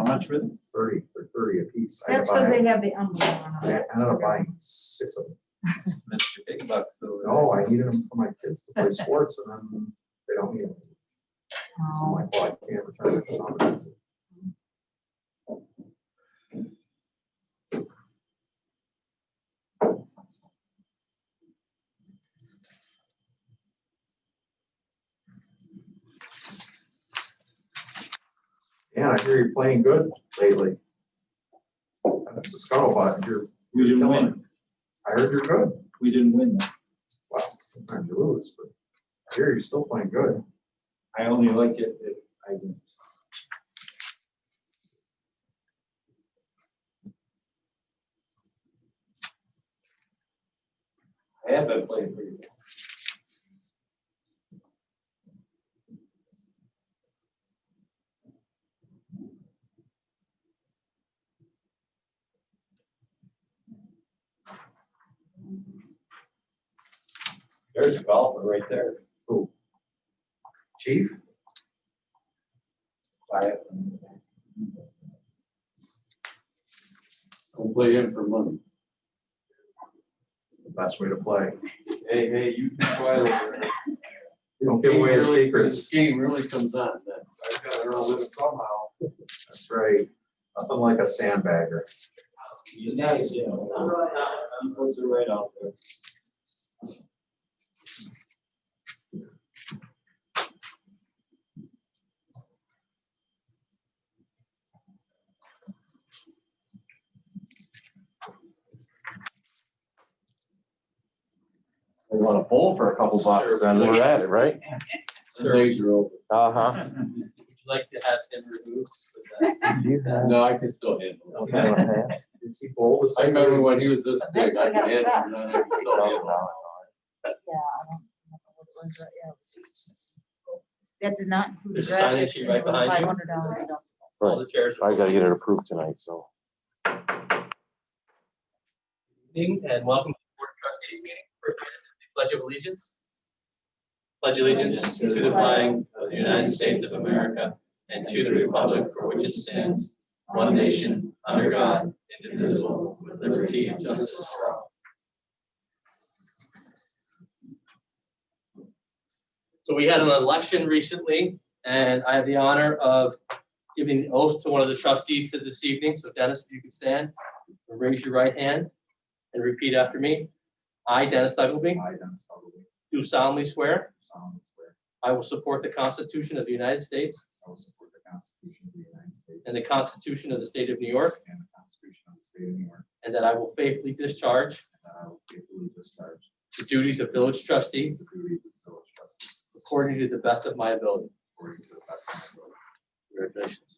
much with it? 30 for 30 a piece. That's because they have the umbrella on I them. ended up buying 6 of them. Mr. Big Bucks over there. No, I needed them for my kids to play sports, and then they don't need them. So I'm like, well, I can't return it to somebody. Yeah, I hear you're playing good lately. That's the scuttlebutt. We didn't killing win. it. I heard you're good. We didn't win though. Well, sometimes you lose, but I hear you're still playing good. I only like it if I win. I have been playing pretty good. There's a golfer right there. Who? Chief? Quiet. Don't play in for money. The best way to play. Hey, you keep quiet over there. You don't give away the This secrets. game really comes on then. I gotta earn a living somehow. That's right. Nothing like a sandbagger. He's nice, you know. He puts it right out there. We want to bowl for a couple bucks, then we're at it, right? The days are over. Uh-huh. Would you like to have him removed? with that? No, I can still handle it. Okay. Is he bold? I remember when he was this big, I I got could handle shot. him, and I could still handle him. Yeah, I don't remember what it was, but yeah, it was- That did not include the There's a sign-in graphics sheet and right the behind you. $500 deductible. All the chairs. are I gotta get it approved tonight, so. Evening and welcome to the Board of Trustees meeting. First item is the Pledge of Allegiance. Pledge allegiance to the flag of the United States of America and to the republic for which it stands, one nation, under God, indivisible, with liberty and justice for all. So we had an election recently, and I have the honor of giving the oath to one of the trustees to this evening. So Dennis, if you could stand and raise your right hand and repeat after me. I, Dennis Duggleby, I, Dennis Duggleby, do solemnly swear solemnly swear I will support the Constitution of the United States I will support the Constitution of the United States and the Constitution of the State of New York, and the Constitution of the State of New York, and that I will faithfully discharge and that I will faithfully discharge the duties of village trustee the duties of village trustee according to the best of my ability. according to the best of my ability. Congratulations.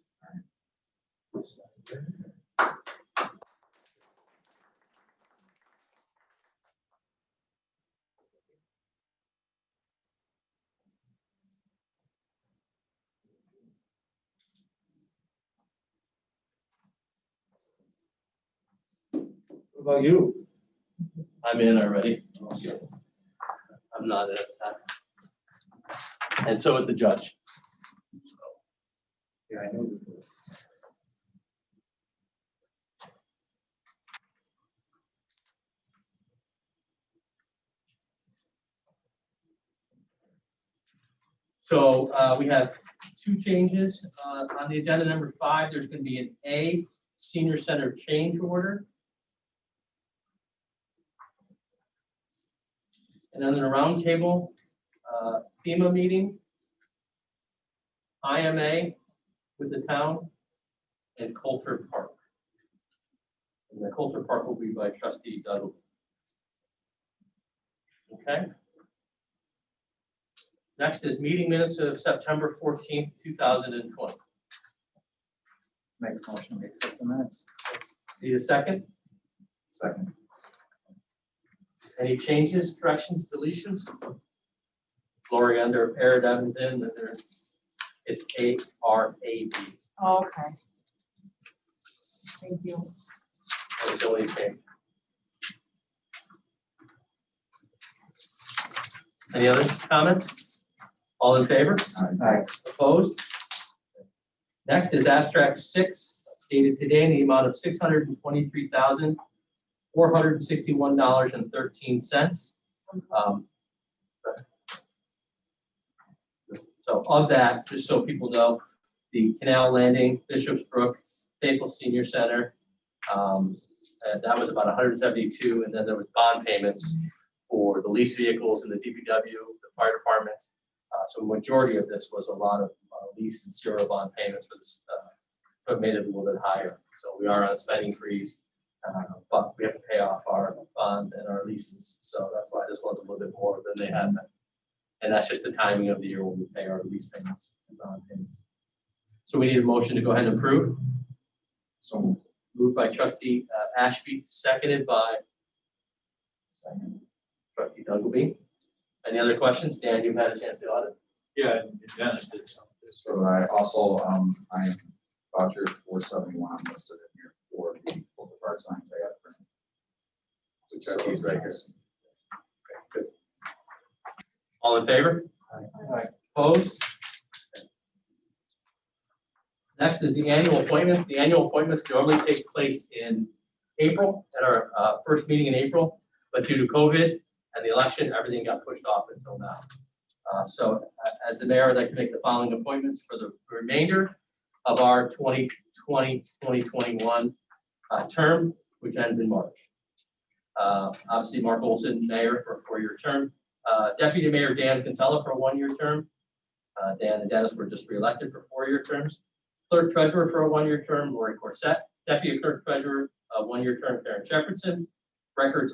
What about you? I'm in already. I'm not in. And so is the judge. Yeah, I know. So we have two changes on the agenda. Number 5, there's going to be an A, Senior Center change order. And then in a roundtable, FEMA meeting, IMA with the town, and Coulter Park. And the Coulter Park will be by trustee Dudley. Okay. Next is meeting minutes of September 14th, 2020. Make a motion to accept the minutes. Need a second? Second. Any changes, corrections, deletions? Lori under Parrot Evans in that there's, it's ARAB. Oh, okay. Thank you. That's the only change. Any other comments? All in favor? Aye. Opposed? Next is abstract 6 stated today in the amount of $623,461.13. So of that, just so people know, the Canal Landing, Bishop's Brook, Staples Senior Center, that was about 172, and then there was bond payments for the lease vehicles and the DPW, the fire department. So majority of this was a lot of lease and zero bond payments for this, so it made it a little bit higher. So we are on a spending freeze, but we have to pay off our bonds and our leases. So that's why this one's a little bit more than they had been. And that's just the timing of the year when we pay our lease payments and bond payments. So we need a motion to go ahead and approve. So Moved by trustee Ashby, seconded by trustee Dungleby. Any other questions? Dan, you've had a chance to audit? Yeah, Dennis did something. So I also, I voucher 471 listed in here for the both of our signs I have. So check these right here. Okay, good. All in favor? Aye. Opposed? Next is the annual appointments. The annual appointments normally take place in April, at our first meeting in April, but due to COVID and the election, everything got pushed off until now. So as the mayor, I'd like to make the following appointments for the remainder of our 2020-2021 term, which ends in March. Obviously, Mark Olson, mayor for a 4-year term. Deputy Mayor Dan Kinsella for a 1-year term. Dan and Dennis were just reelected for 4-year terms. Clerk Treasurer for a 1-year term, Lori Corset. Deputy Clerk Treasurer, a 1-year term, Karen Shepherdson. Records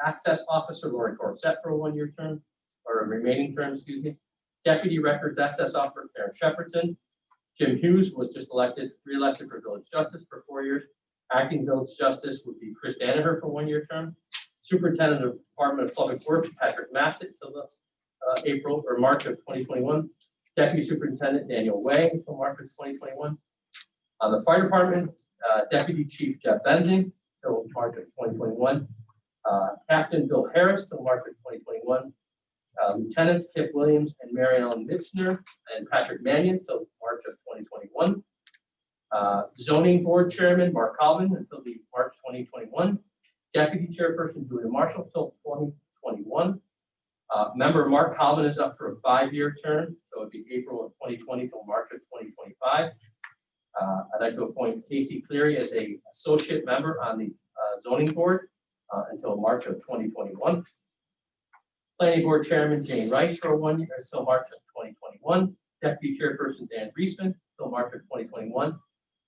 Access Officer, Lori Corset for a 1-year term, or a remaining term, excuse me. Deputy Records Access Officer, Karen Shepherdson. Jim Hughes was just reelected for Village Justice for 4 years. Acting Village Justice would be Chris Danaher for a 1-year term. Superintendent of Department of Public Works, Patrick Massett, till the April or March of 2021. Deputy Superintendent Daniel Way until March of 2021. The Fire Department, Deputy Chief Jeff Benzing till March of 2021. Captain Bill Harris till March of 2021. Lieutenants Kip Williams and Mary Ellen Mitchner and Patrick Mannion till March of 2021. Zoning Board Chairman Mark Calvin until the March 2021. Deputy Chairperson Julia Marshall till 2021. Member Mark Calvin is up for a 5-year term, so it'd be April of 2020 till March of 2025. I'd like to appoint Casey Cleary as a associate member on the zoning board until March of 2021. Planning Board Chairman Jane Rice for a 1 year until March of 2021. Deputy Chairperson Dan Reisman till March of 2021.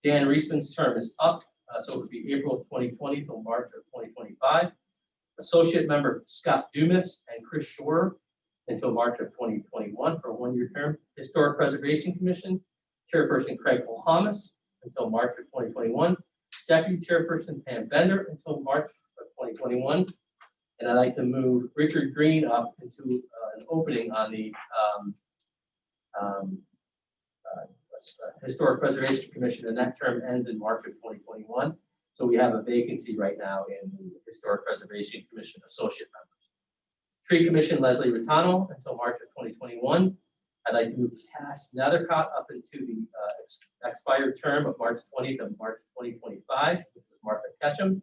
Dan Reisman's term is up, so it would be April of 2020 till March of 2025. Associate member Scott Dumas and Chris Shore until March of 2021 for a 1-year term. Historic Preservation Commission, Chairperson Craig Holhamas until March of 2021. Deputy Chairperson Pam Bender until March of 2021. And I'd like to move Richard Green up into an opening on the Historic Preservation Commission, and that term ends in March of 2021. So we have a vacancy right now in the Historic Preservation Commission associate members. Tree Commission, Leslie Ritano until March of 2021. I'd like to move Cass Nethercott up into the expired term of March 20th of March 2025, which was Martha Ketchum.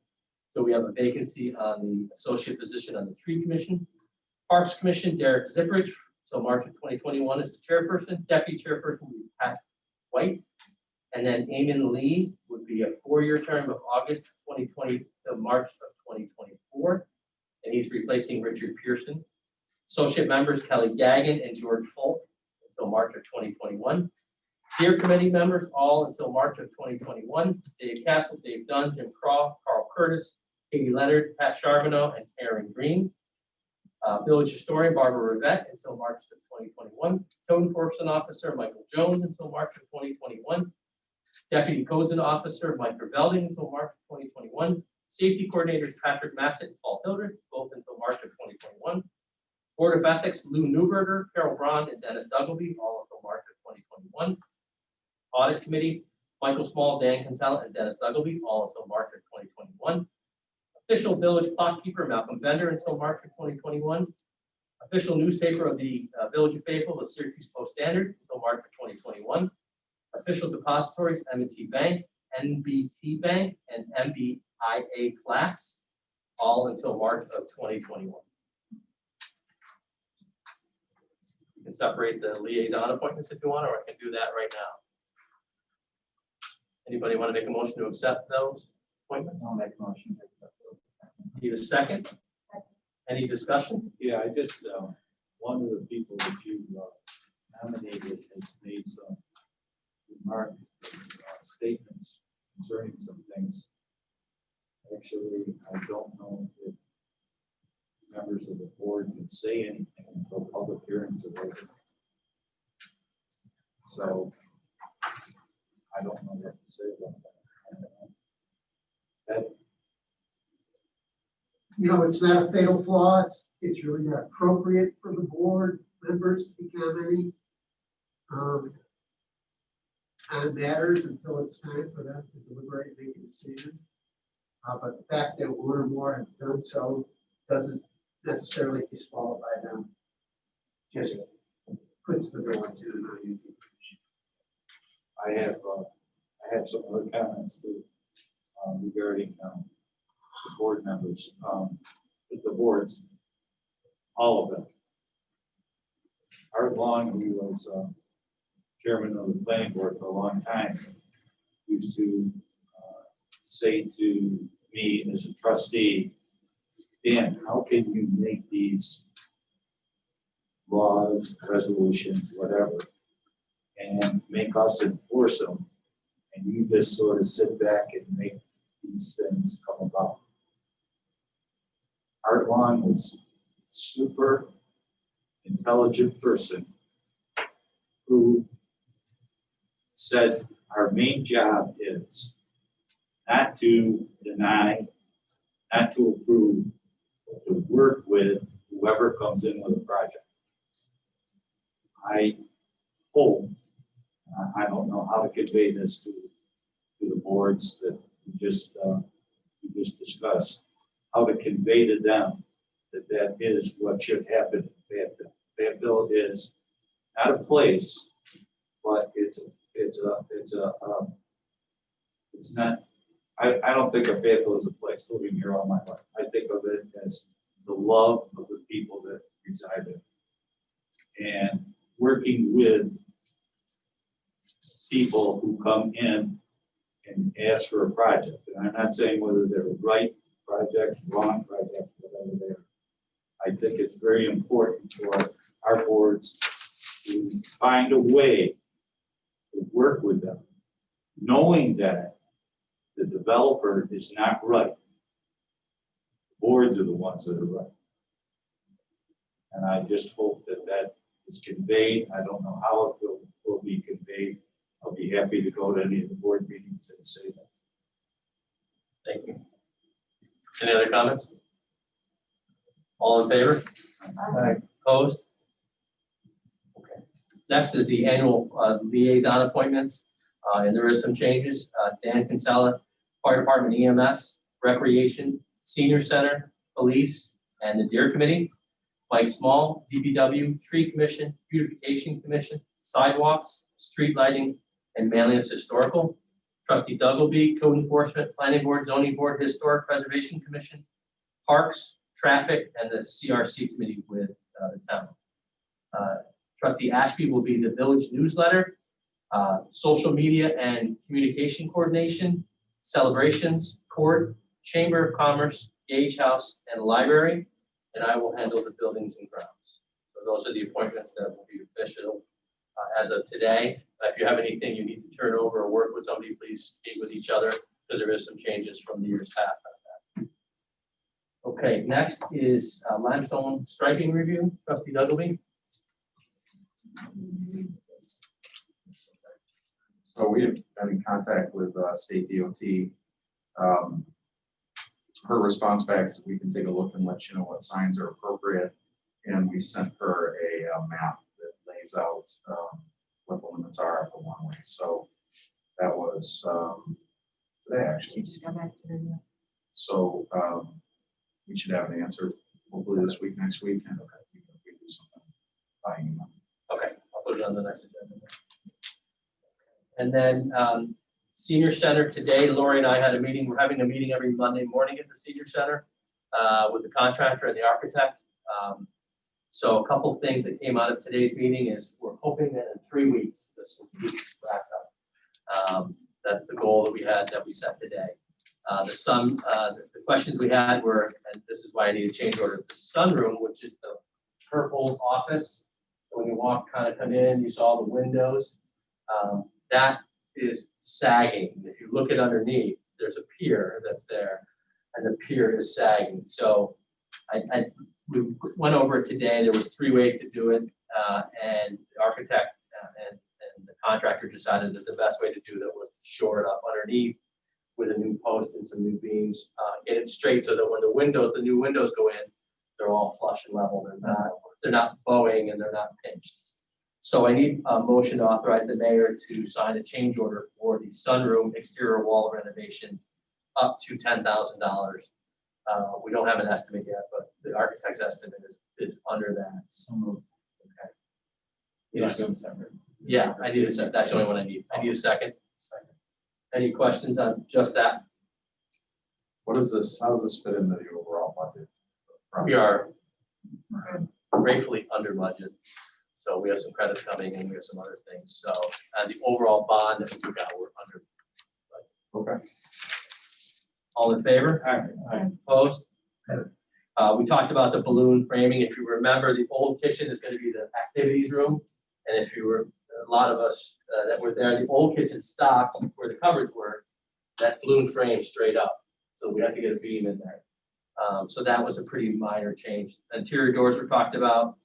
So we have a vacancy on the associate position on the Tree Commission. Parks Commission, Derek Zipperich, so March of 2021 is the chairperson. Deputy chairperson will be Pat White. And then Eamon Lee would be a 4-year term of August 2020 to March of 2024. And he's replacing Richard Pearson. Associate members Kelly Gagan and George Folk until March of 2021. Steer Committee members all until March of 2021. Dave Castle, Dave Dunn, Jim Craw, Carl Curtis, Katie Leonard, Pat Charbonneau, and Karen Green. Village Historian Barbara Rivette until March of 2021. Code Enforcement Officer Michael Jones until March of 2021. Deputy Codes and Officer Mike Revelding until March of 2021. Safety Coordinators Patrick Massett and Paul Hildreth, both until March of 2021. Board of Ethics Lou Newberger, Carol Braun, and Dennis Duggleby, all until March of 2021. Audit Committee Michael Small, Dan Kinsella, and Dennis Duggleby, all until March of 2021. Official Village Clockkeeper Malcolm Bender until March of 2021. Official newspaper of the Village of Fayetteville, the Syracuse Post Standard, until March of 2021. Official depositories, M&T Bank, NBT Bank and MBIA class, all until March of 2021. You can separate the liaison appointments if you want, or I can do that right now. Anybody want to make a motion to accept those appointments? I'll make a motion. Need a second? Any discussion? Yeah, I just, one of the people that you nominated has made some remarks, statements concerning some things. Actually, I don't know if members of the board can say anything until public hearings are over. So I don't know what to say about that. You know, it's not a fatal flaw. It's really not appropriate for the board members to become any on matters until it's time for them to deliberate and make a decision. But the fact that one or more have done so doesn't necessarily disqualify them. Just puts the door to an uneasy position. I have some other comments too, regarding the board members, the boards, all of them. Art Long, who was chairman of the planning board for a long time, used to say to me as a trustee, Dan, how can you make these laws, resolutions, whatever, and make us enforce them, and you just sort of sit back and make these things come about? Art Long was a super intelligent person who said our main job is not to deny, not to approve, but to work with whoever comes in with a project. I hope, I don't know how to convey this to the boards that we just discussed, how to convey to them that that is what should happen in Fayetteville. Fayetteville is not a place, but it's not, I don't think of Fayetteville as a place, living here all my life. I think of it as the love of the people that reside there. And working with people who come in and ask for a project. And I'm not saying whether they're right projects, wrong projects, whatever they are. I think it's very important for our boards to find a way to work with them, knowing that the developer is not right. The boards are the ones that are right. And I just hope that that is conveyed. I don't know how it will be conveyed. I'll be happy to go to any of the board meetings and say that. Thank you. Any other comments? All in favor? Opposed? Okay. Next is the annual liaison appointments, and there is some changes. Dan Kinsella, Fire Department EMS, Recreation, Senior Center, Police, and the Deer Committee. Mike Small, DPW, Tree Commission, Beautification Commission, Sidewalks, Street Lighting, and Manlius Historical. Trustee Duggleby, Code Enforcement, Planning Board, Zoning Board, Historic Preservation Commission, Parks, Traffic, and the CRC Committee with the town. Trustee Ashby will be the Village Newsletter, Social Media and Communication Coordination, Celebrations, Court, Chamber of Commerce, Gage House, and Library, and I will handle the Buildings and Grounds. So those are the appointments that will be official as of today. If you have anything you need to turn over or work with somebody, please speak with each other, because there is some changes from the years past on that. Okay, next is limestone striping review. Trustee Duggleby. So we have been in contact with state DOT. Her response back is we can take a look and let you know what signs are appropriate. And we sent her a map that lays out what the limits are for one way. So that was today actually. She just got back to the. So we should have an answer hopefully this week, next week, and we can do something by email. Okay, I'll put it on the next agenda. And then Senior Center today, Lori and I had a meeting. We're having a meeting every Monday morning at the Senior Center with the contractor and the architect. So a couple things that came out of today's meeting is we're hoping that in 3 weeks, this will be wrapped up. That's the goal that we set today. The questions we had were, and this is why I need a change order, the sunroom, which is the purple office. When you come in, you saw the windows. That is sagging. If you look at underneath, there's a pier that's there, and the pier is sagging. So we went over it today. There was 3 ways to do it, and the architect and the contractor decided that the best way to do that was to shore it up underneath with a new post and some new beams, get it straight so that when the new windows go in, they're all flush and level. They're not bowing and they're not pinched. So I need a motion to authorize the mayor to sign a change order for the sunroom exterior wall renovation up to $10,000. We don't have an estimate yet, but the architect's estimate is under that. Okay. Yes. Yeah, I need a second. That's the only one I need. I need a second. Any questions on just that? What is this? How does this fit into the overall budget? We are gratefully under budget. So we have some credits coming and we have some other things. So the overall bond that we took out, we're under. Okay. All in favor? Opposed? We talked about the balloon framing. If you remember, the old kitchen is going to be the activities room. And if you were, a lot of us that were there, the old kitchen stopped where the cupboards were. That balloon frame straight up. So we had to get a beam in there. So that was a pretty minor change. Interior doors were talked about.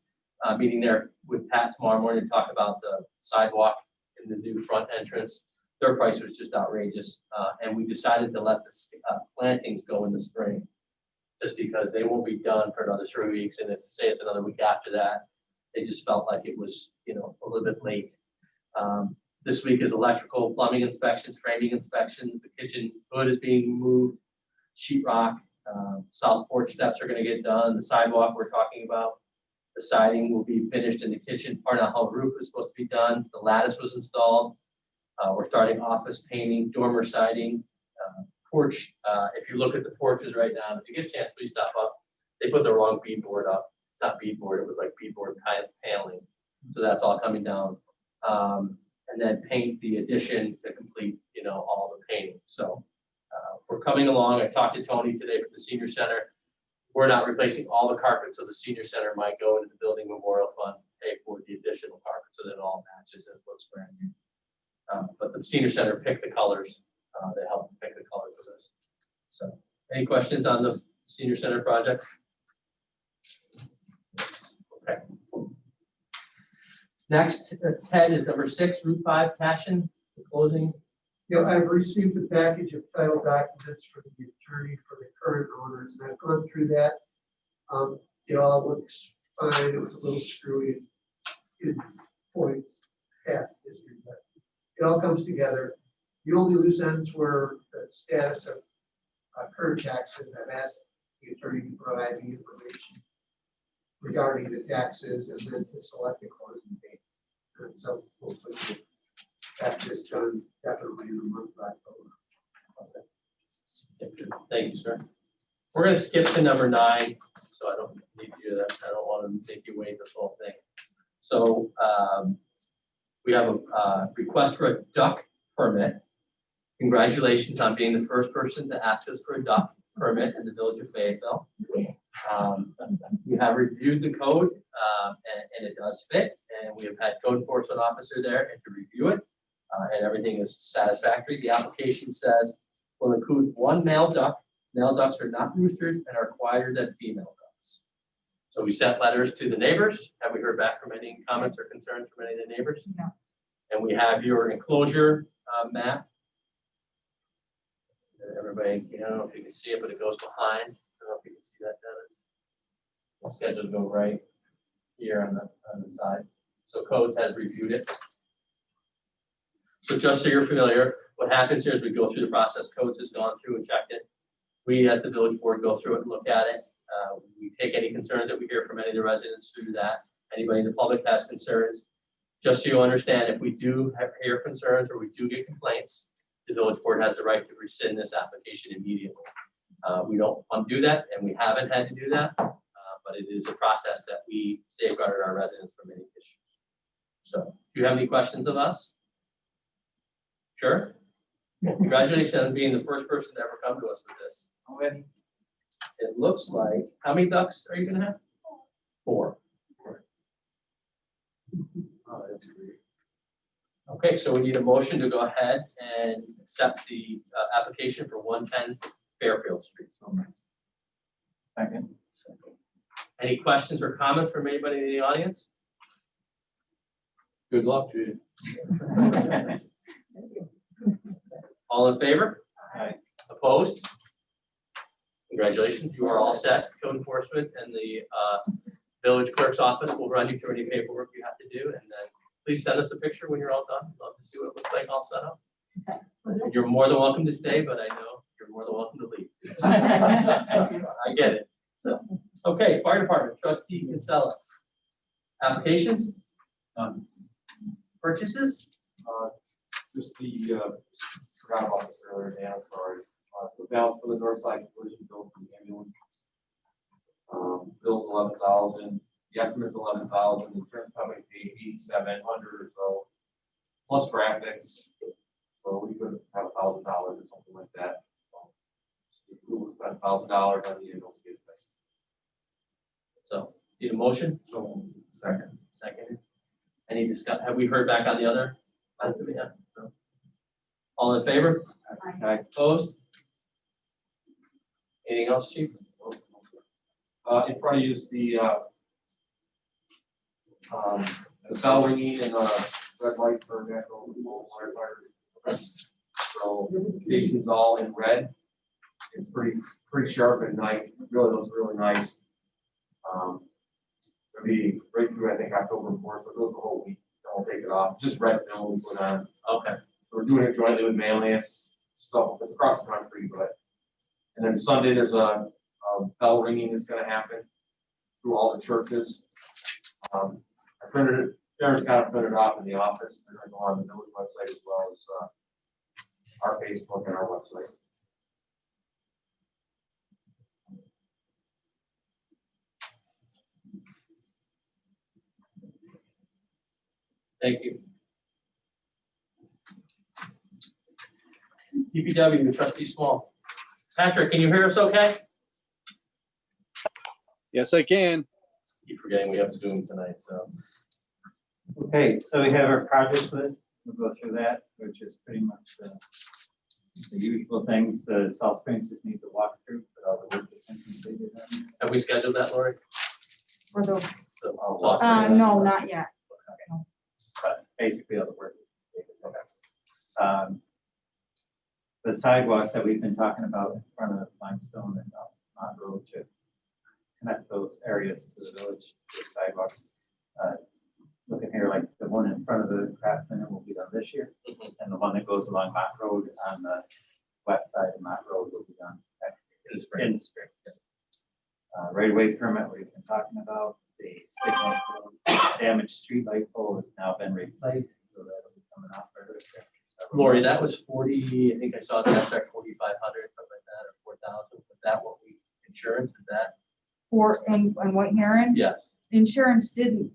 Meeting there with Pat tomorrow morning to talk about the sidewalk in the new front entrance. Their price was just outrageous. And we decided to let the plantings go in the spring just because they won't be done for another 3 weeks. And if say it's another week after that, they just felt like it was, a little bit late. This week is electrical, plumbing inspections, framing inspections. The kitchen hood is being moved, sheetrock, south porch steps are going to get done. The sidewalk we're talking about. The siding will be finished in the kitchen. Parnell Hall roof is supposed to be done. The lattice was installed. We're starting office painting, dormer siding, porch. If you look at the porches right now, if you get a chance, please stop up. They put the wrong beadboard up. It's not beadboard. It was like beadboard kind of paneling. So that's all coming down. And then paint the addition to complete, all the painting. So we're coming along. I talked to Tony today from the senior center. We're not replacing all the carpets, so the senior center might go into the building memorial fund, pay for the additional carpet, so that it all matches and it looks brand new. But the senior center picked the colors. They helped pick the colors of this. So, any questions on the senior center project? Okay. Next, that's 10 is number 6, Route 5 Cashin, the closing. I've received a package of title documents from the attorney for the current owners, and I've gone through that. It all looks fine. It was a little screwy in points, past history, but it all comes together. The only loose ends were the status of current taxes. I've asked the attorney to provide the information regarding the taxes and then to select the closing date. And so hopefully we'll have this done definitely in the month of October. Okay. Thank you, sir. We're going to skip to number 9, so I don't need to do that. I don't want to make you wait this whole thing. So we have a request for a duck permit. Congratulations on being the first person to ask us for a duck permit in the village of Fayetteville. We have reviewed the code and it does fit, and we have had code enforcement officer there and to review it, and everything is satisfactory. The application says will include 1 male duck. Male ducks are not roosters and are quieter than female ducks. So we sent letters to the neighbors. Have we heard back from any comments or concerns from any of the neighbors? No. And we have your enclosure map. Everybody, I don't know if you can see it, but it goes behind. I don't know if you can see that, Dennis. It's scheduled to go right here on the side. So codes has reviewed it. So just so you're familiar, what happens here is we go through the process. Codes has gone through and checked it. We as the village board go through it and look at it. We take any concerns that we hear from any of the residents through that. Anybody in the public has concerns. Just so you understand, if we do hear concerns or we do get complaints, the village board has the right to rescind this application immediately. We don't want to do that, and we haven't had to do that, but it is a process that we safeguarded our residents from any issues. So, do you have any questions of us? Sure. Congratulations on being the first person to ever come to us with this. Already? It looks like, how many ducks are you gonna have? 4. Oh, that's great. Okay, so we need a motion to go ahead and accept the application for 110 Fairfield Street. Second. Any questions or comments from anybody in the audience? Good luck to you. All in favor? Aye. Opposed? Congratulations, you are all set. Code enforcement and the village clerk's office will run you through any paperwork you have to do, and then please send us a picture when you're all done. Love to see what it looks like all set up. And you're more than welcome to stay, but I know you're more than welcome to leave. I get it. So, okay, fire department, trustee Kinsella. Applications, purchases? Just the, forgot about this earlier, Dan, I'm sorry. So balance for the north side collision bill for the ambulance. Bill's 11,000, the estimate's 11,000, the insurance company paid 8,700 or so, plus graphics. So we could have $1,000 or something like that. So we would spend $1,000 on the ambulance. So, need a motion? So, second. Second. Any discuss, have we heard back on the other? Estimate yet? No. All in favor? Aye. Opposed? Anything else, chief? In front of you is the bell ringing and red light for national firefighter. So the station's all in red. It's pretty sharp at night. It really looks really nice. It'll be right through, I think, October 4th, so it goes the whole week. Then we'll take it off. Just red film we put on. Okay. We're doing it jointly with Manlius stuff. It's across the country, but and then Sunday there's a bell ringing that's going to happen through all the churches. I printed it. Darren's got it printed off in the office. They're going to go on the village website as well as our Facebook and our website. Thank you. DPW, trustee Small. Patrick, can you hear us okay? Yes, I can. Keep forgetting we have Zoom tonight, so. Okay, so we have our project list. We'll go through that, which is pretty much the usual things. The South Springs just needs to walk through, but all the work has been completed. Have we scheduled that, Lori? For the, The South Springs? no, not yet. But basically all the work. is completed. The sidewalk that we've been talking about in front of Limestone and Mott Road to connect those areas to the village with sidewalks. Looking here, like the one in front of the craft center will be done this year, and the one that goes along Mott Road on the west side of Mott Road will be done next year, In the spring. in the spring. Right away permit we've been talking about, the signal damaged street light pole has now been replaced, so that'll be coming off further. Lori, that was 40, I think I saw that back 4,500, something like that, or 4,000. Was that what we, insurance, is that? For, and what hearing? Yes. Insurance didn't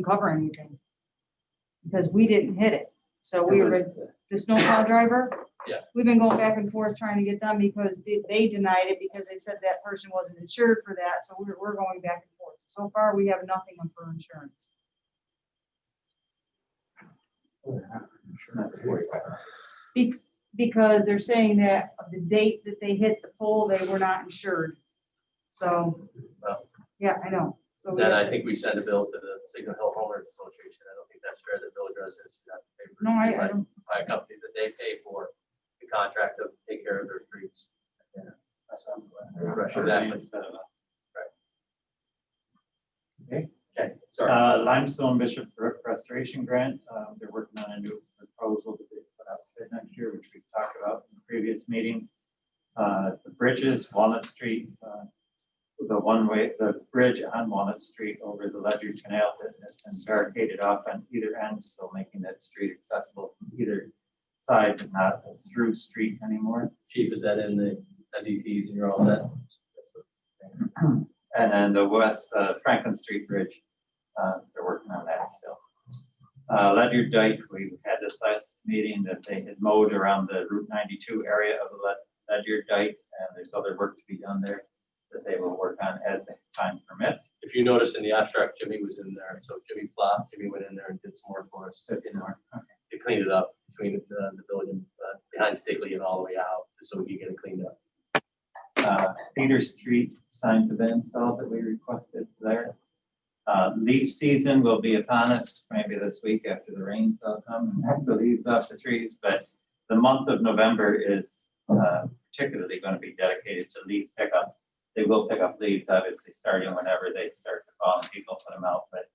cover anything. Because we didn't hit it. So we were, the snowplow driver. Yeah. We've been going back and forth trying to get them because they denied it because they said that person wasn't insured for that. So we're going back and forth. So far, we have nothing for insurance. Because they're saying that of the date that they hit the pole, they were not insured. So, Well, yeah, I know. So we then have- I think we send a bill to the Signal Hill Homeowners Association. I don't think that's fair that village residents should have to pay for. No, I by- don't. By a company that they pay for the contract to take care of their streets. Right, exactly. Okay. Okay, sorry. Limestone Bishop Brook Restoration Grant, they're working on a new proposal that they put out for next year, which we've talked about in previous meetings. The bridges, Walnut Street, the bridge on Walnut Street over the Ledger Canal has been barricaded off on either end, so making that street accessible from either side, but not a through street anymore. Chief, is that in the DTs and you're all set? And then the west Franklin Street Bridge, they're working on that still. Ledyard Dyke, we had this last meeting that they had mowed around the Route 92 area of the Ledyard Dyke, and there's other work to be done there that they will work on as the time permits. If you notice in the abstract, Jimmy was in there, so Jimmy went in there and did some work for us. They cleaned it up between the village and behind Staley and all the way out, just so we could get it cleaned up. Peter Street signs have been installed that we requested there. Leaf season will be upon us, maybe this week after the rains will come and knock the leaves off the trees, but the month of November is particularly going to be dedicated to leaf pickup. They will pick up leaves, obviously, starting whenever they start to fall and people put them out, but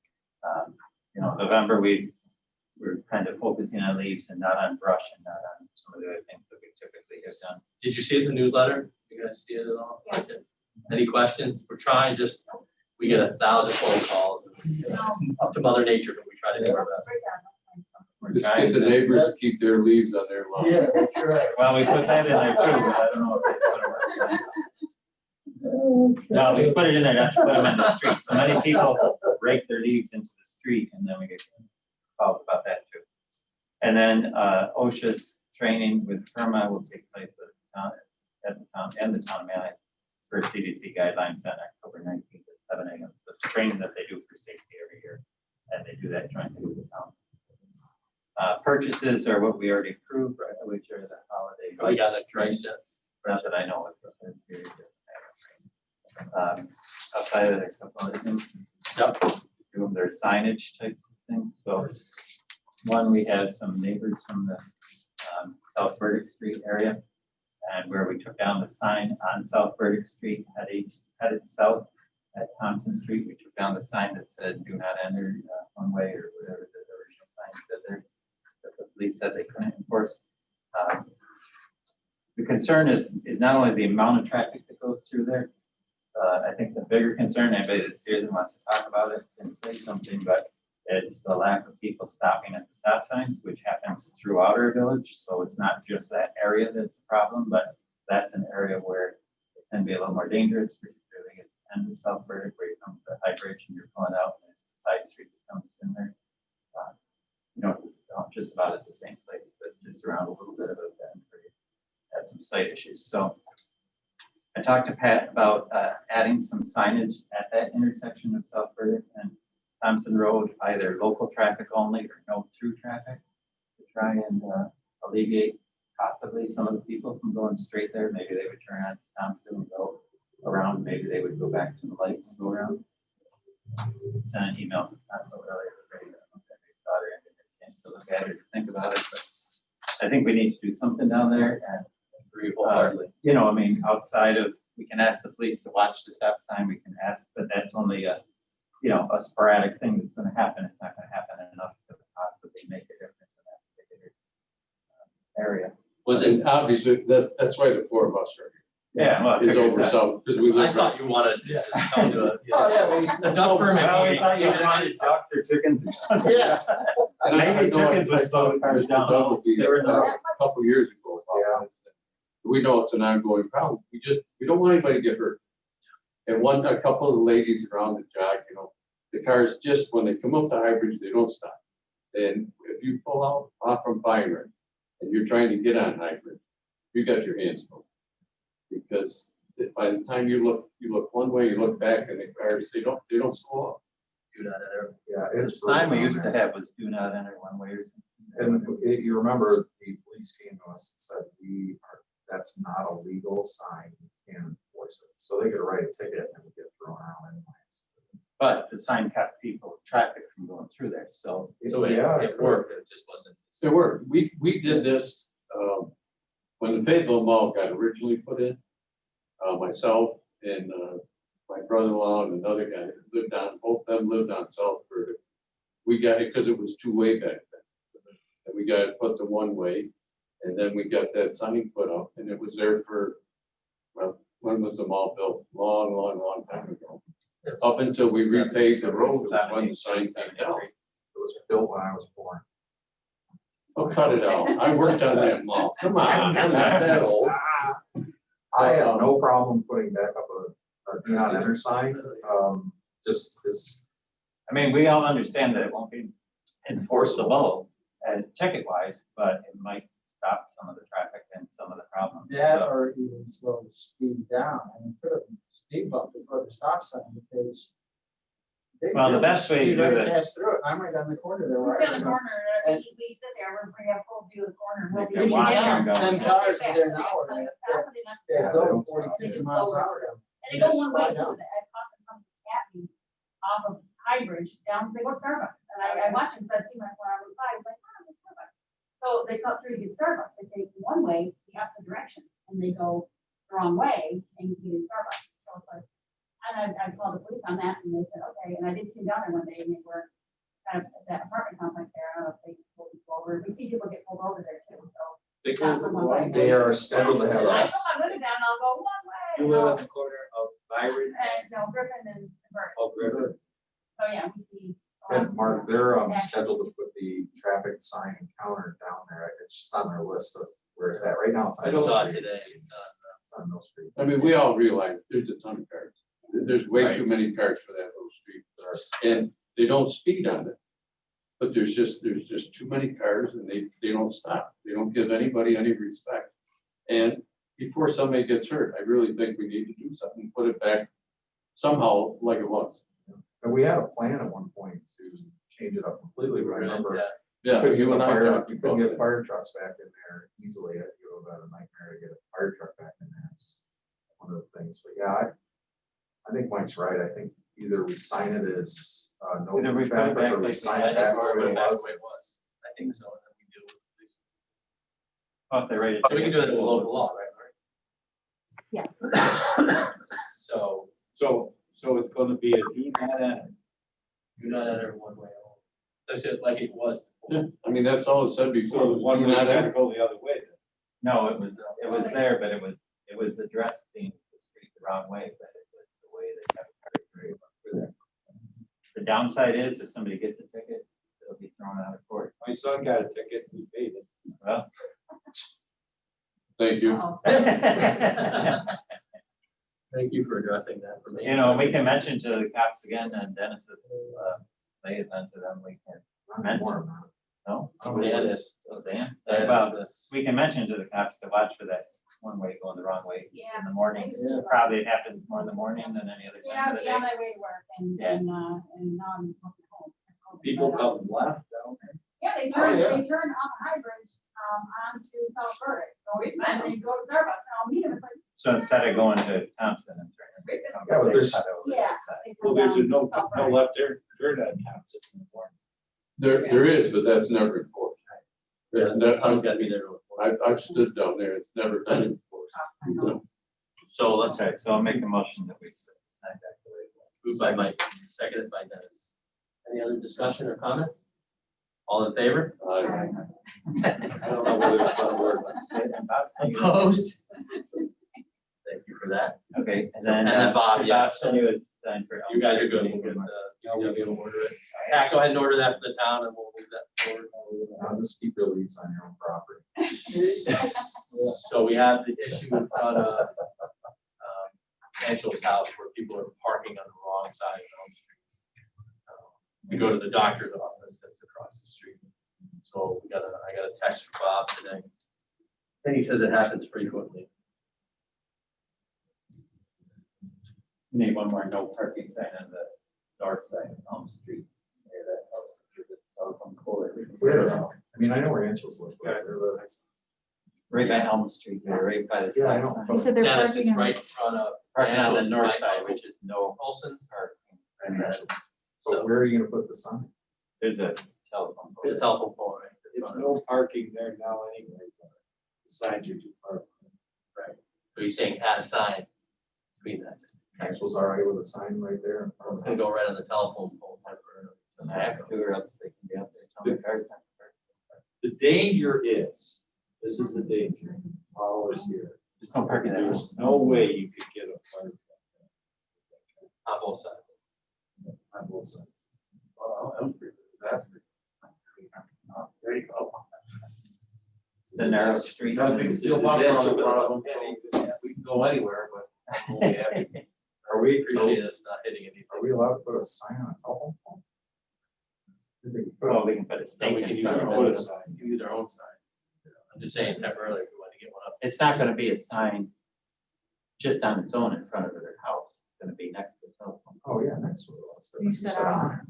November, we're kind of focusing on leaves and not on brush and not on some of the other things that we typically have done. Did you see it in the newsletter? You guys see it at all? Yes. Okay. Any questions? We're trying we get 1,000 phone calls. It's up to Mother Nature, but we try to do our best. We're Just trying get the to- neighbors to keep their leaves on their lawn. Yeah, that's right. Well, we put that in there too, but I don't know if it's gonna work. No, we put it in there not to put them in the street. So many people rake their leaves into the street and then we get called about that too. And then OSHA's training with FIRMA will take place at the town and the town of Manlius for CDC guidelines on October 19th at 7 a.m. So it's training that they do for safety every year. And they do that jointly with the town. Purchases are what we already approved, right, which are the holiday. So we got it right, yeah. Not that I know of. But it's very good. Outside of that, there's a couple other things. Yep. There's signage type of things. So one, we have some neighbors from the South Burdick Street area, and where we took down the sign on South Burdick Street headed south at Thompson Street. We took down the sign that said "Do not enter one way" or whatever the original sign said there. That the police said they couldn't enforce. The concern is not only the amount of traffic that goes through there. I think the bigger concern, anybody that's here that wants to talk about it can say something, but it's the lack of people stopping at the stop signs, which happens throughout our village. So it's not just that area that's a problem, but that's an area where it can be a little more dangerous, particularly at the end of South Burdick, where you come to the high bridge and you're pulling out and there's a side street that comes in there. It's not just about at the same place, but just around a little bit of a bend where you have some site issues. So I talked to Pat about adding some signage at that intersection of South Burdick and Thompson Road, either local traffic only or no through traffic, to try and alleviate possibly some of the people from going straight there. Maybe they would turn on Thompson and go around. Maybe they would go back to the lights and go around. Sent an email to Pat earlier today. I don't know if they thought or anything. Can't still look at it or think about it, but I think we need to do something down there. And Agree wholeheartedly. outside of, we can ask the police to watch the stop sign, we can ask, but that's only a sporadic thing that's going to happen. It's not going to happen enough to possibly make a difference in that particular area. Was And it, obviously, that's why the four of us are Yeah, well, I here. Is figured over that. south, because we I live. thought you wanted to just come to a Oh, duck permit. Well, we meeting. thought you wanted ducks or chickens or something. Yeah. And I Maybe know chickens would slow the cars down. That would be They were not. a couple years ago. Yeah. We know it's an ongoing problem. We don't want anybody to get hurt. And a couple of the ladies around the jog, the cars just, when they come up the high bridge, they don't stop. And if you pull out off from Byron and you're trying to get on high bridge, you got your hands full. Because by the time you look one way, you look back and the cars, they don't slow up. Do that at every- Yeah, The it's. sign we used to have was "Do not enter one way" or something. And you remember the police came to us and said, that's not a legal sign, you can't enforce it. So they could write a ticket and we get thrown out anyways. But the sign kept traffic from going through there, so. So it worked, it just wasn't. There were, we did this, when the Fayetteville Mall got originally put in, myself and, my brother-in-law and another guy that both of them lived on South Burdick. We got it because it was two-way back then. And we got it put to one way, and then we got that sign put up, and it was there for, well, when was the mall built? Long time ago. Up until we repaved the road, was when the sign came down. It was built when I was born. Oh, cut it out. I worked on that mall. Come on, I'm not that old. I have no problem putting back up a do not enter sign, just as, I mean, we all understand that it won't be enforceable and ticket wise, but it might stop some of the traffic and some of the problems. That So, or even slow the speed down. I mean, put a speed bump before the stop sign because. they Well, the really best way to speed do right that- Pass through it. I'm right on the corner there. where We I sit in the live. corner, we sit there, we have full view of the corner. We'll Make be your looking walk down. and go. 10 They'll cars take there an that, hour, they'll and stop and then- They Yeah, go they don't 40, stop. 50 miles an hour down. And they go Just one way fly too. down. I caught them coming at me off of High Bridge down, they go to Starbucks. And I watch them, so I see my car on the side, I was like, oh, it's Starbucks. So they cut through to get Starbucks. They take one way, the opposite direction, and they go the wrong way and get in Starbucks. So it's like, and I called the police on that and they said, okay. And I did see them down there one day and they were kind of at that apartment complex there. I don't know if they pulled people over. We see people get pulled over there too, so. They Not from one way. they are scheduled to have I a. come on living down, I'll go one way. You live on the corner of Byron No, Griffin and Burke. and River. So yeah, we see. a lot And of Mark, people. they're Yeah. scheduled to put the traffic sign and counter down there. It's just on their list of where it's at right now. It's on I Mill saw it Street. today. It's on Mill Street. I mean, we all realize there's a ton of cars. There's way too many cars for that little street. And they don't speed on it. But there's just too many cars and they don't stop. They don't give anybody any respect. And before somebody gets hurt, I really think we need to do something, put it back somehow like it was. And we had a plan at one point to change it up completely, but I remember. Yeah, you and I talked You about couldn't get that. fire trucks back in there easily. It would have been a nightmare to get a fire truck back in there. It's one of the things, but yeah, I think Mike's right. I think either we sign it as, no Either we put it traffic back or we like sign I it think back we're the way going it back the was. way it was. I think so. And then we deal with the police. well, if they rate it. So we can do it in local law, right? Yeah. So So it's gonna be a do not enter. do not enter one way only. That's it, like it was Yeah, before. I mean, that's all it said before. So the was one do was not gotta enter. go the other way. No, it was there, but it was addressing the street the wrong way, but it was the way that kept carried through there. The downside is if somebody gets a ticket, it'll be thrown out of court. My son got a ticket, we paid it. Well. Thank you. Oh, Thank you for addressing that for me. You know, we can mention to the cops again and Dennis, liaison to them, we can, Not more than that. no? I don't know what it is. Oh, Dan? That Well, is- we can mention to the cops to watch for that one way going the wrong way Yeah. in the morning. Yeah. Probably it happens more in the morning than any other Yeah, time of the I'll be on day. my way to work and Yeah. now I'm walking home. People come left down there. Yeah, they Oh, yeah. turn off High Bridge, onto South Burdick. So and they go to Starbucks and I'll meet them. It's like, So instead of going to Thompson and turning. Yeah, but there's- cut over to the yeah. side. they come Well, there's a down no, South no Burdick. left there, turn on Thompson in the morning. There is, but that's never enforced. That's not, Someone's gotta be there. I've stood down there, it's never been enforced. I know. So let's, Okay, so I'll make a motion that we. sign back the way it was. moved by Mike, seconded by Dennis. Any other discussion or comments? All in favor? I I don't know whether it's gonna work. And Bob, you- Opposed? Thank you for that. Okay, and So- then. and then Bob, yeah. Bob said he was signed for. You guys are good. We'll get, you'll be able to order it. Pat, go ahead and order that for the town and we'll move that forward. Just keep your leaves on your own property. So we have the issue in front of Angela's house where people are parking on the wrong side of Elm Street. To go to the doctor's office that's across the street. So I got a text from Bob today. And he says it happens frequently. Need one more no parking sign on the north side of Elm Street. Near that house, near the telephone pole. I mean, I know where Angels live. but they're the- Right by Elm Street, there, right by the. Yeah, I stop know. sign. He said they're Dennis, parking it's in- right in front of. Parking on the Angela's, north right side, by which is no Olson's. parking. And And Angels. So where are you gonna put the sign? there's a telephone pole. It's telephone pole, right? It's no parking there now anyway. The signs are too far. So he's saying add a sign between that. Angels all right with a sign right there? in front It's of gonna the go right on the telephone pole temporarily. So I have to, or else they can be out there. telling the cars not to park. The danger is, this is the danger, Paul is here. There's no parking there. There's no way you could get a fire truck On both sides. on both sides. Well, I'm pretty- that's pretty- There you go. the narrow street. Got a big steel bumper on the front of them, Yeah. so we can go anywhere, but I'm only happy. Are we appreciate us not hitting anything? Are we allowed to put a sign on a telephone pole? Well, we can put a No, stake we can in use front our of own it. sign. We can use our own sign. I'm just saying temporarily, if we want to get one up. It's not gonna be a sign just on its own in front of their house. It's gonna be next to the telephone. Oh, yeah, next to it. You said on.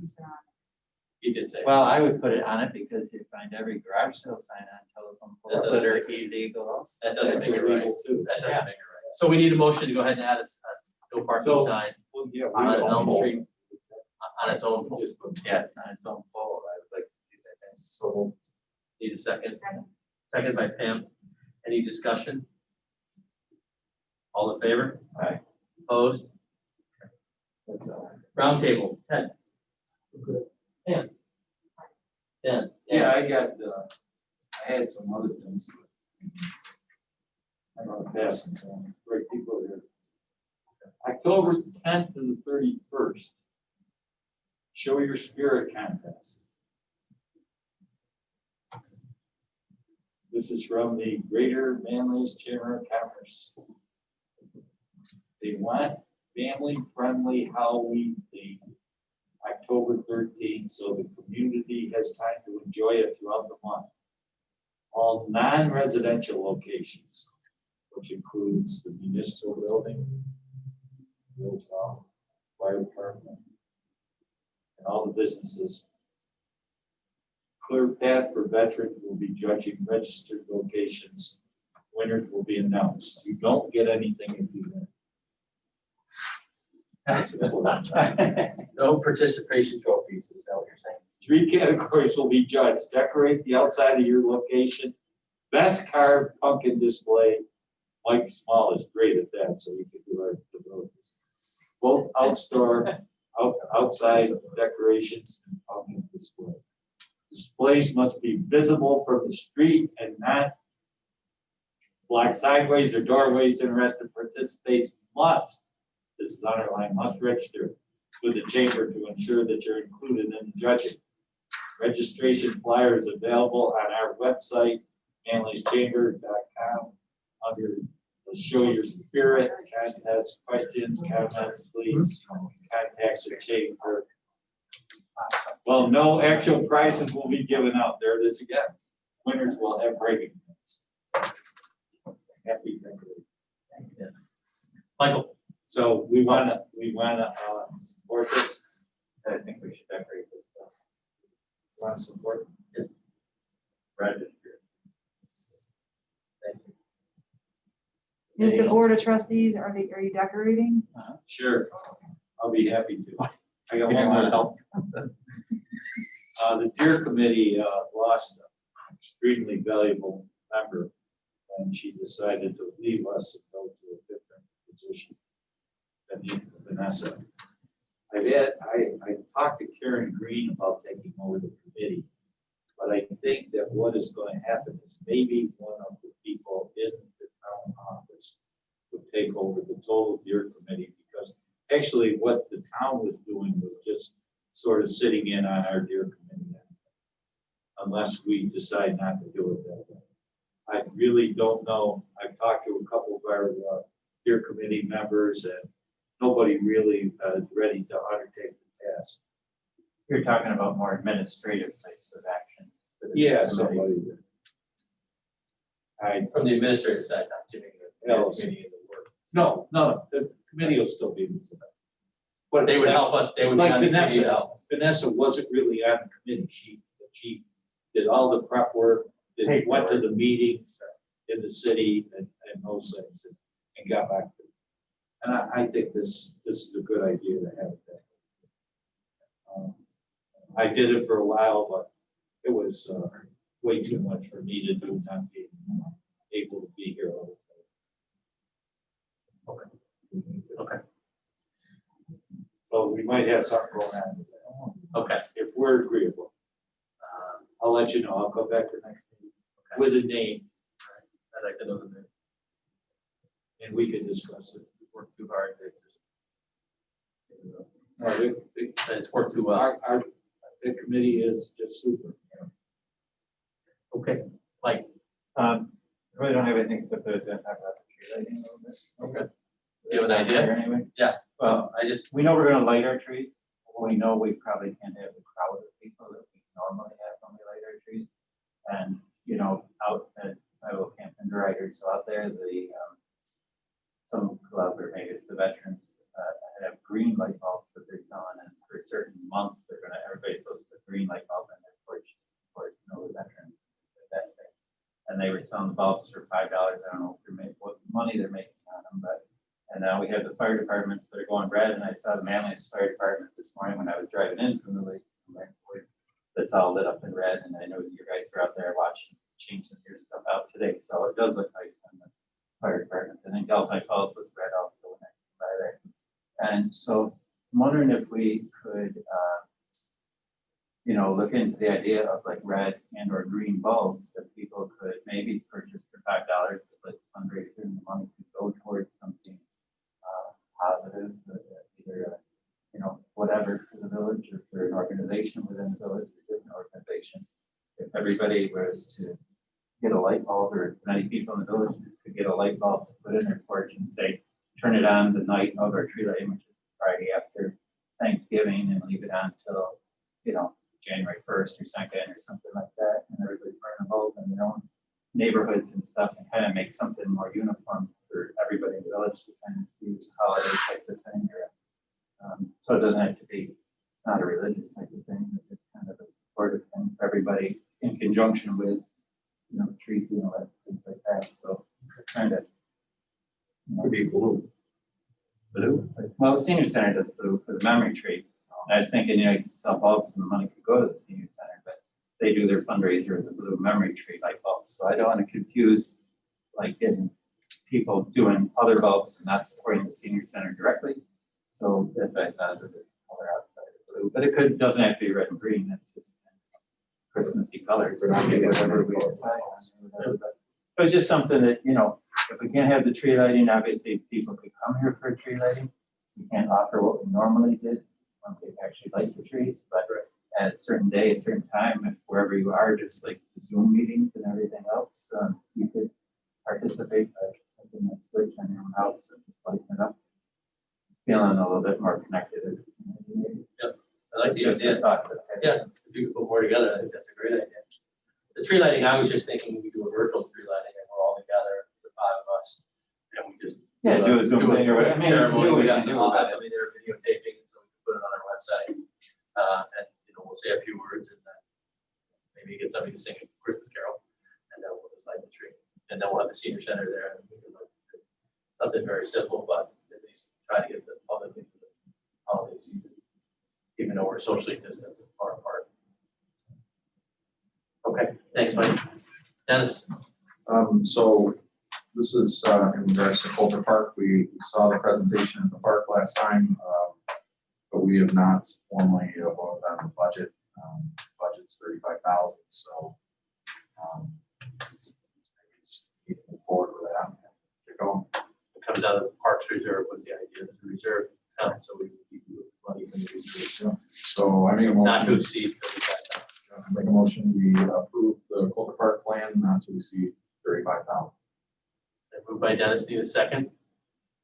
You did say. Well, I would put it on it because you find every garage sale sign on telephone poles That's that are illegal. That doesn't make it right. illegal too. That doesn't make it right. So we need a motion to go ahead and add a no parking So- sign Well, yeah, we on don't Elm know. Street, on its own. Just put- Yeah, it's on its own pole. I would like to see that. So need a second. Second by Pam. Any discussion? All in favor? Aye. Opposed? Round table, Ted. Dan. Dan. Yeah, I got, I had some other things. I'm gonna pass them on. Great people here. October 10th to the 31st. Show Your Spirit contest. This is from the Greater Manlius Chamber of Commerce. They want family-friendly Halloween theme, October 13th, so the community has time to enjoy it throughout the month. All non-residential locations, which includes the municipal building, village hall, fire department, and all the businesses. Clear Path for Veterans will be judging registered locations. Winners will be announced. You don't get anything if you win. That's it. No participation trophies, is that what you're saying? 3 categories will be judged. Decorate the outside of your location. Best carved pumpkin display. Mike Small is great at that, so we could do our abilities. Both outside decorations and pumpkin display. Displays must be visible from the street and not block sideways or doorways. Interested participants must, this is underlined, must register with the chamber to ensure that you're included in the judging. Registration flyer is available on our website, manlyschamber.com, under the Show Your Spirit contest. Questions, comments, please contact the chamber. Well, no actual prizes will be given out. There it is again. Winners will have breaking points. Happy Thanksgiving. Michael, So we wanna support this. I think we should decorate this. Want to support? Register. thank you. Is the board of trustees, are you decorating? Sure. I'll be happy to. I got Would you one want to more. help? The Deer Committee lost an extremely valuable member when she decided to leave us and go to a different position. Vanessa. I talked to Karen Green about taking over the committee, but I think that what is going to happen is maybe one of the people in the town office would take over the total Deer Committee, because actually what the town was doing was just sort of sitting in on our Deer Committee, unless we decide not to do it that way. I really don't know. I've talked to a couple of our Deer Committee members, and nobody really is ready to undertake the task. You're talking about more administrative types of action. for the Yeah, committee. somebody. From the administrative side, not giving the Else. committee the work. No, the committee will still be. But They would help us, they would. be Like on the committee to Vanessa, help. Vanessa wasn't really on the committee. She did all the prep work, went to the meetings in the city and those things, and got back to it. And I think this is a good idea to have that. I did it for a while, but it was way too much for me to do, not being able to be here all the time. Okay. So we might have something going on with that. Okay. If we're agreeable, I'll let you know. I'll go back to next meeting with a name, I'd like to know the name. and we can discuss it. Work too hard. They just- No, And it's worked too well. the committee is just super. Okay, Mike, Really don't have anything except for to talk about the tree lighting a little bit. Okay. Do you have an idea? Anyway. Yeah. Well, we know we're gonna light our trees. We know we probably can't have the crowd of people that we normally have when we light our trees. And, you know, out at Iowa Camp and Riders, so out there, some club or maybe it's the veterans, have green light bulbs that they're selling, and for a certain month, everybody's supposed to put green light bulb in their porch, the veterans. That thing. And they were selling the bulbs for $5. I don't know what money they're making on them, but, and now we have the fire departments that are going red, and I saw the Manlius Fire Department this morning when I was driving in from the lake. That's all lit up in red, and I know you guys are out there watching, changing your stuff out today, so it does look nice on the fire department. I think Delphi Falls was red also when I came by there. And so I'm wondering if we could, you know, look into the idea of like red and or green bulbs that people could maybe purchase for $5 to let fundraiser, and the money could go towards something positive, either you know, whatever for the village or for an organization within the village, or different organization. If everybody was to get a light bulb, or many people in the village could get a light bulb to put in their porch and say, turn it on the night of our tree lighting, which is Friday after Thanksgiving, and leave it on till, you know, January 1st or 2nd or something like that. And everybody burn a bulb in their own neighborhoods and stuff, and kind of make something more uniform for everybody in the village to kind of see the holiday type of thing. Or, so it doesn't have to be not a religious type of thing, but it's kind of a supportive thing for everybody in conjunction with, you know, trees, you know, things like that. So kind of, you know, Be blue. blue. Well, the senior center does blue for the memory tree. And I was thinking, you know, you could sell bulbs and the money could go to the senior center, but they do their fundraiser with the blue memory tree light bulbs. So I don't want to confuse like getting people doing other bulbs and not supporting the senior center directly. So that's why I thought of the color outside of blue, but it doesn't have to be red and green. That's just Christmassy colors, or whatever we decide on. But it's just something that, you know, if we can't have the tree lighting, obviously people could come here for tree lighting. We can't offer what we normally did when we actually light the trees, but at a certain day, a certain time, if wherever you are, just like Zoom meetings and everything else, you could participate by putting a switch on your own house and just lighting it up. Feeling a little bit more connected. Yep, I like the Just a idea. thought, okay. Yeah, if you could put more together, I think that's a great idea. The tree lighting, I was just thinking we do a virtual tree lighting and we're all together, the 5 of us, and we just Yeah, do a Zoom thing or whatever. I mean, ceremony. do We what got you some, do, but obviously they're videotaping, so we can put it on our website. And, you know, we'll say a few words and then maybe get somebody to sing a Christmas carol, and then we'll just light the tree. And then we'll have the senior center there, and we can light the tree. Something very simple, but at least try to get the public into the holiday season, even though we're socially distanced and far apart. Okay, thanks, Mike. Dennis? So this is in regards to Coulter Park. We saw the presentation at the park last time, but we have not formally voted on the budget. Budget's $35,000, so just keep moving forward with that. Get going. It comes out of the Parks Reserve was the idea, the reserve, so we keep money in the reserve. So I make a Not to motion. exceed 35,000. I make a motion. We approve the Coulter Park plan not to exceed $35,000. Moved by Dennis, need a second?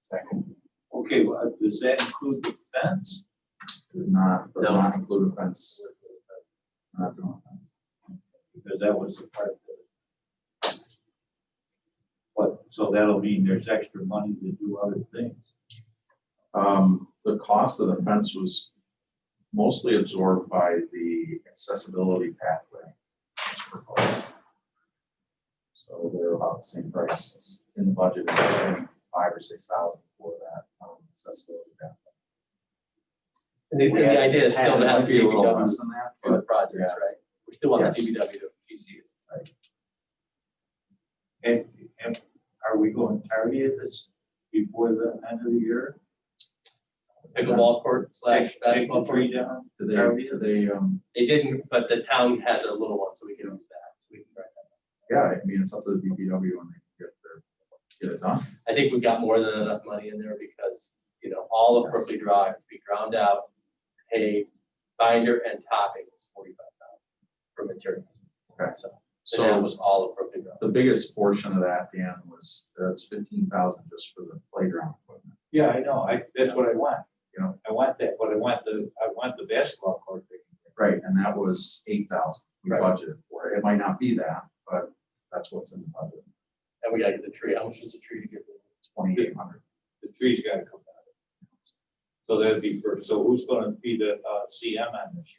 Second. Okay, well, does that include the fence? Does not No. include a fence. Not doing a fence. Because that was the part that. What, so that'll mean there's extra money to do other things. The cost of the fence was mostly absorbed by the accessibility pathway. So they're about the same price in the budget, it's $5,000 or $6,000 for that accessibility pathway. And the idea is still to have Might be a little DPW less than that, do the but projects, yeah. right? We still want the Yes. DPW to PC it. And are we going to target this before the end of the year? Pickleball court slash Take basketball the tree court. down? Do they, They didn't, but the town has a little one, so we can use that. So we can try that. yeah, I mean, it's up to the DPW when they get it done. I think we got more than enough money in there because, you know, all of Berkeley Drive to be ground out, paved, binder and topping was $45,000 for materials. Okay. So So that So was all appropriate. the biggest portion of that, Dan, was, that's 15,000 just for the playground equipment. Yeah, I know, that's what I want. You know. I want that, but I want the basketball court. Right, and that was 8,000 we Right. budgeted for it. It might not be that, but that's what's in the budget, And we gotta get the tree. How much is the tree to get? 2,800. The trees gotta come down. So that'd be first, so who's gonna be the CM on this?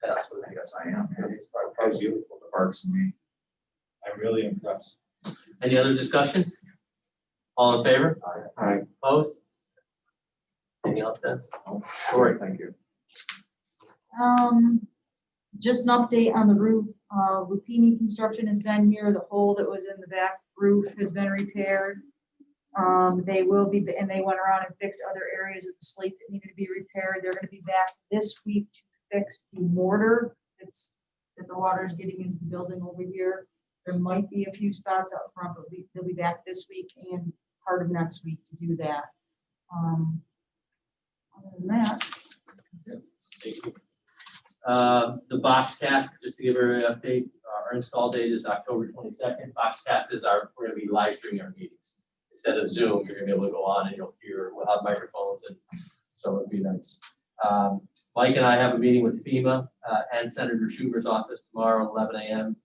That's what I guess I am. Yeah. It's probably you. The Parks and me. I'm really impressed. Any other discussion? All in favor? Aye. Opposed? Anything else, Dennis? Correct, thank you. Just an update on the roof. Lupini Construction has been here. The hole that was in the back roof has been repaired. They will be, and they went around and fixed other areas of the slate that needed to be repaired. They're gonna be back this week to fix the mortar that the water is getting into the building over here. There might be a few spots out front, but they'll be back this week and part of next week to do that. Other than that, Thank you. The box cast, just to give everybody an update, our install date is October 22nd. Box cast is we're gonna be live streaming our meetings. Instead of Zoom, you're gonna be able to go on and you'll hear, we'll have microphones, and so it'd be nice. Mike and I have a meeting with FEMA and Senator Schumer's office tomorrow, 11 a.m.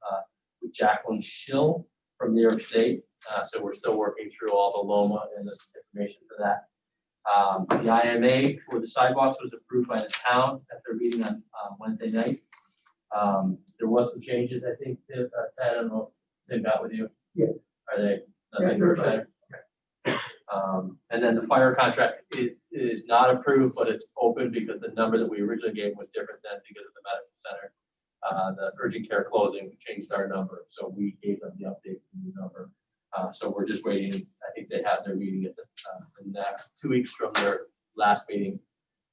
With Jacqueline Schill from New York State. So we're still working through all the LOMA and the information for that. The IMA for the sidewalks was approved by the town at their meeting on Wednesday night. There was some changes, I think, Ted, I don't know if Tim got with you. Yeah. Are they? Yeah, nothing they're better? And then the fire contract is not approved, but it's open because the number that we originally gave was different than because of the medical center. The urgent care closing changed our number, so we gave them the update new number. So we're just waiting. I think they have their meeting at in that 2 weeks from their last meeting.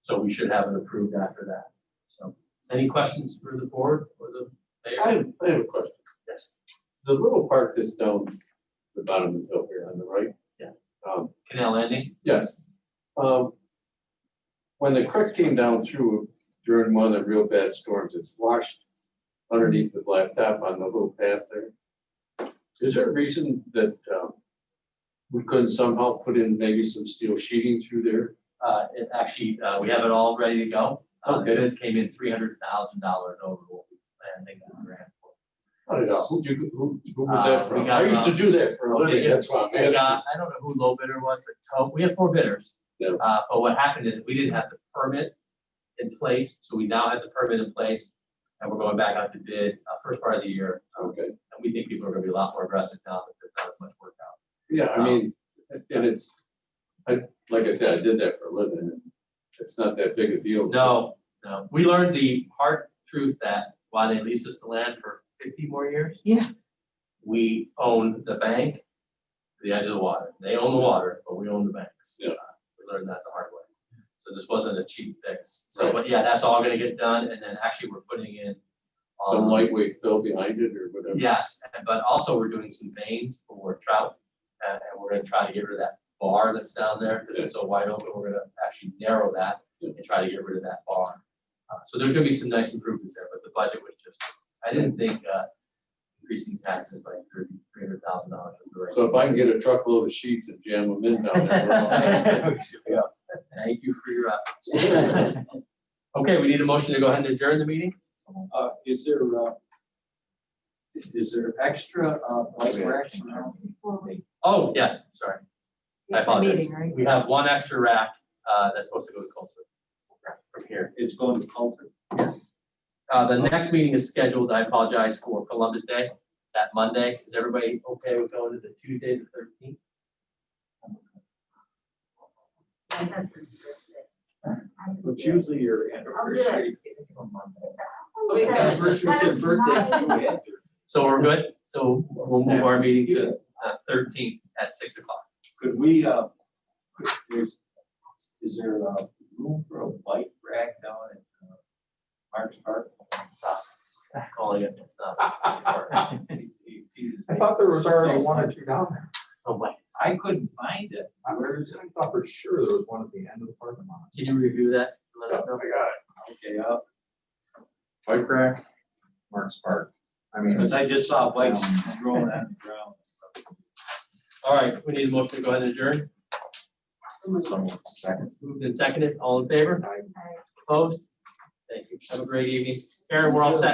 So we should have it approved after that. So any questions for the board or the mayor? I have a question. Yes. The little park that's down the bottom of the hill here on the right. Yeah. Canal Landing? Yes. When the creek came down through during one of the real bad storms, it's washed underneath the blacktop on the little path there. Is there a reason that we couldn't somehow put in maybe some steel sheeting through there? It actually, we have it all ready to go. The Okay. bids came in $300,000 over what we planned. They got a grant for. I don't know. Who was that We from? got, I used to do that for a living. Okay, That's why I'm We asking. got, I don't know who low bidder was, but we had 4 bidders. Yeah. But what happened is we didn't have the permit in place, so we now have the permit in place, and we're going back out to bid first part of the year. Okay. And we think people are gonna be a lot more aggressive now that there's not as much work out. Yeah, I mean, and it's, like I said, I did that for a living. And it's not that big a deal. No, we learned the hard truth that while they leased us the land for 50 more years, yeah, we own the bank to the edge of the water. They own the water, but we own the banks. Yeah. We learned that the hard way. So this wasn't a cheap fix. So, Right. but yeah, that's all gonna get done, and then actually we're putting in. Some lightweight fill behind it or whatever. Yes, but also we're doing some veins for trout, and we're gonna try to get rid of that bar that's down there, because it's so wide open, we're gonna actually narrow that and try to get rid of that bar. So there's gonna be some nice improvements there, but the budget was just, I didn't think, increasing taxes by $300,000 was the right. So if I can get a truckload of sheets and jam them in down there. we're all set. We should be all set. Thank you for your efforts. Okay, we need a motion to go ahead and adjourn the meeting. Is there extra bike racks now? before we. Oh, yes, sorry. I the apologize. meeting, right? We have one extra rack that's supposed to go to Colstrip from here. It's going to Culver. Yes. The next meeting is scheduled, I apologize, for Columbus Day, that Monday. Is everybody okay with going to the Tuesday, the 13th? It's usually your anniversary. Oh, Anniversaries and birthdays go after. So we're good? So we'll move our meeting to 13th at 6 o'clock. Could we, is there room for a bike rack down at Marks Park? Calling it, it's not. He teases I me. thought there was already one or two down there. Oh, my. I couldn't find it. Where is it? I thought for sure there was one at the end of the parking lot. Can you review that? and Let us know. I got it. Okay, Bike rack, Mark's Park. I mean. Because I just saw bikes rolling on the ground. All right, we need a motion to go ahead and adjourn. Second. Moved and seconded, all in favor? Opposed? Thank you. Have a great evening. Karen, we're all set.